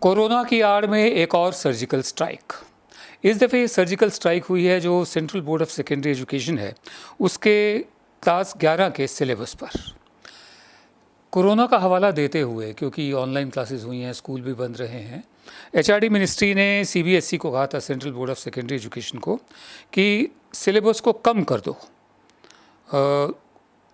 Corona की आड़ में एक और सर्जिकल स्ट्राइक। इस दफ़े सर्जिकल स्ट्राइक हुई है जो central board of secondary education है उसके क्लास 11 के सिलेबस पर। कोरोना का हवाला देते हुए, क्योंकि ऑनलाइन क्लासेस हुई हैं, स्कूल भी बंद रहे हैं, एचआरडी मिनिस्ट्री ने सीबीएसई को कहा था, central board of secondary education को, कि सिलेबस को कम कर दो।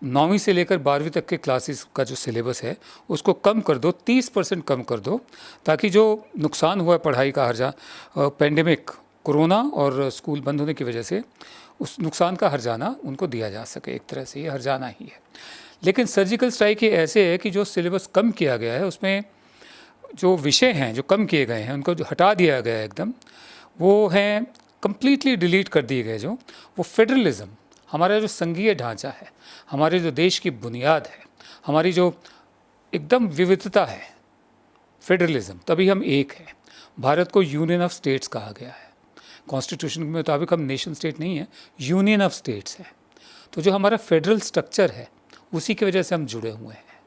9वीं से लेकर 12वीं तक के क्लासेस का जो सिलेबस है उसको कम कर दो, 30% कम कर दो, ताकि जो नुकसान हुआ है पढ़ाई का हर्जा, पेंडेमिक कोरोना और स्कूल बंद होने की वजह से, उस नुकसान का हर्जाना उनको दिया जा सके। एक तरह से ये हर्जाना ही है। लेकिन सर्जिकल स्ट्राइक ये ऐसे है कि जो सिलेबस कम किया गया है उसमें जो विषय हैं जो कम किए गए हैं उनको जो हटा दिया गया है एकदम, वो हैं कम्प्लीटली डिलीट कर दिए गए। जो वो फेडरलिज्म, हमारा जो संघीय ढांचा है, हमारे जो देश की बुनियाद है, हमारी जो एकदम विविधता है, फेडरलिज्म, तभी हम एक हैं। भारत को यूनियन ऑफ स्टेट्स कहा गया है। कॉन्स्टिट्यूशन के मुताबिक हम नेशन स्टेट नहीं है, यूनियन ऑफ स्टेट्स है। तो जो हमारा फेडरल स्ट्रक्चर है उसी की वजह से हम जुड़े हुए हैं।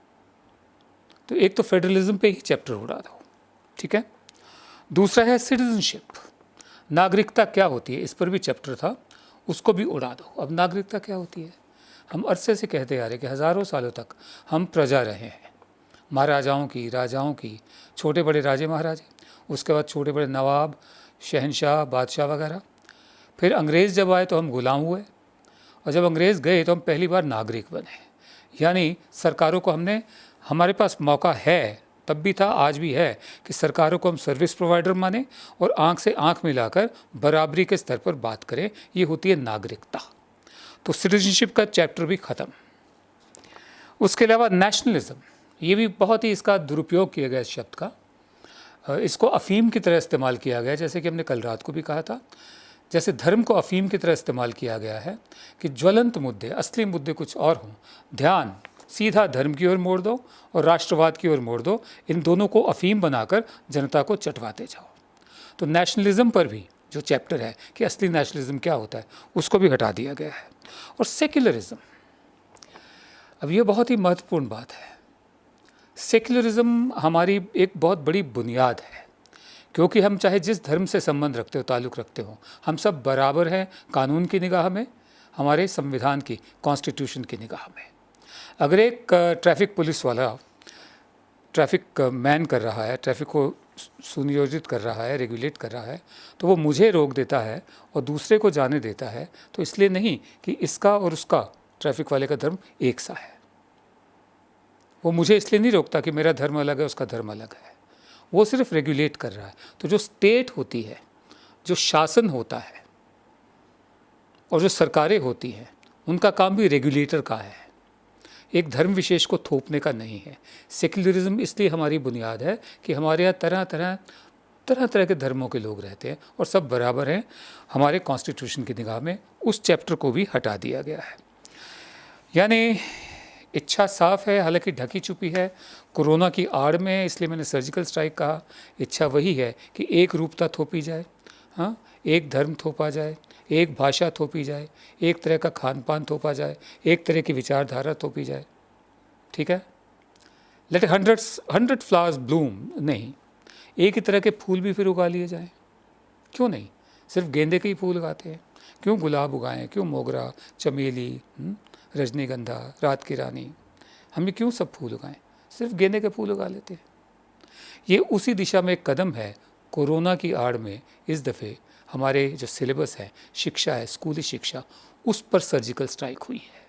तो एक तो फेडरलिज्म पे ही चैप्टर उड़ा दो, ठीक है। दूसरा है सिटीजनशिप, नागरिकता क्या होती है, इस पर भी चैप्टर था, उसको भी उड़ा दो। अब नागरिकता क्या होती है? हम अरसे से कहते आ रहे कि हज़ारों सालों तक हम प्रजा रहे हैं, महाराजाओं की, राजाओं की, छोटे बड़े राजे महाराजे, उसके बाद छोटे बड़े नवाब, शहनशाह, बादशाह वगैरह। फिर अंग्रेज़ जब आए तो हम गुलाम हुए, और जब अंग्रेज़ गए तो हम पहली बार नागरिक बने। यानी सरकारों को हमने, हमारे पास मौका है, तब भी था, आज भी है, कि सरकारों को हम सर्विस प्रोवाइडर माने और आंख से आंख मिलाकर बराबरी के स्तर पर बात करें। ये होती है नागरिकता। तो सिटीजनशिप का चैप्टर भी ख़त्म। उसके अलावा नेशनलिज्म, ये भी बहुत ही इसका दुरुपयोग किया गया इस शब्द का। इसको अफ़ीम की तरह इस्तेमाल किया गया, जैसे कि हमने कल रात को भी कहा था। जैसे धर्म को अफ़ीम की तरह इस्तेमाल किया गया है कि ज्वलंत मुद्दे, असली मुद्दे कुछ और हों, ध्यान सीधा धर्म की ओर मोड़ दो और राष्ट्रवाद की ओर मोड़ दो। इन दोनों को अफ़ीम बनाकर जनता को चटवाते जाओ। तो नेशनलिज्म पर भी जो चैप्टर है कि असली नेशनलिज्म क्या होता है, उसको भी हटा दिया गया है। और सेक्युलरिज्म, अब ये बहुत ही महत्वपूर्ण बात है। सेक्युलरिज्म हमारी एक बहुत बड़ी बुनियाद है, क्योंकि हम चाहे जिस धर्म से संबंध रखते हो, ताल्लुक़ रखते हो, हम सब बराबर हैं कानून की निगाह में, हमारे संविधान की, कॉन्स्टिट्यूशन की निगाह में। अगर एक ट्रैफिक पुलिस वाला ट्रैफिक मैन कर रहा है, ट्रैफिक को सुनियोजित कर रहा है, रेगुलेट कर रहा है, तो वो मुझे रोक देता है और दूसरे को जाने देता है, तो इसलिए नहीं कि इसका और उसका, ट्रैफिक वाले का धर्म एक सा है। वो मुझे इसलिए नहीं रोकता कि मेरा धर्म अलग है, उसका धर्म अलग है। वो सिर्फ रेगुलेट कर रहा है। तो जो स्टेट होती है, जो शासन होता है और जो सरकारें होती हैं, उनका काम भी रेगुलेटर का है, एक धर्म विशेष को थोपने का नहीं है। सेक्युलरिज्म इसलिए हमारी बुनियाद है कि हमारे यहाँ तरह तरह के धर्मों के लोग रहते हैं और सब बराबर हैं हमारे कॉन्स्टिट्यूशन की निगाह में। उस चैप्टर को भी हटा दिया गया है। यानी इच्छा साफ है, हालांकि ढकी छुपी है, कोरोना की आड़ में, इसलिए मैंने सर्जिकल स्ट्राइक कहा। इच्छा वही है कि एक रूपता थोपी जाए, हाँ, एक धर्म थोपा जाए, एक भाषा थोपी जाए, एक तरह का खान पान थोपा जाए, एक तरह की विचारधारा थोपी जाए, ठीक है। लेट 100 फ्लावर्स ब्लूम, नहीं, एक ही तरह के फूल भी फिर उगा लिए जाएं। क्यों नहीं? सिर्फ गेंदे के ही फूल उगाते हैं, क्यों गुलाब उगाएं, क्यों मोगरा, चमेली, रजनीगंधा, रात की रानी, हम क्यों सब फूल उगाएं? सिर्फ गेंदे के फूल उगा लेते हैं। ये उसी दिशा में एक कदम है। कोरोना की आड़ में इस दफ़े हमारे जो सिलेबस है, शिक्षा है, स्कूली शिक्षा, उस पर सर्जिकल स्ट्राइक हुई है।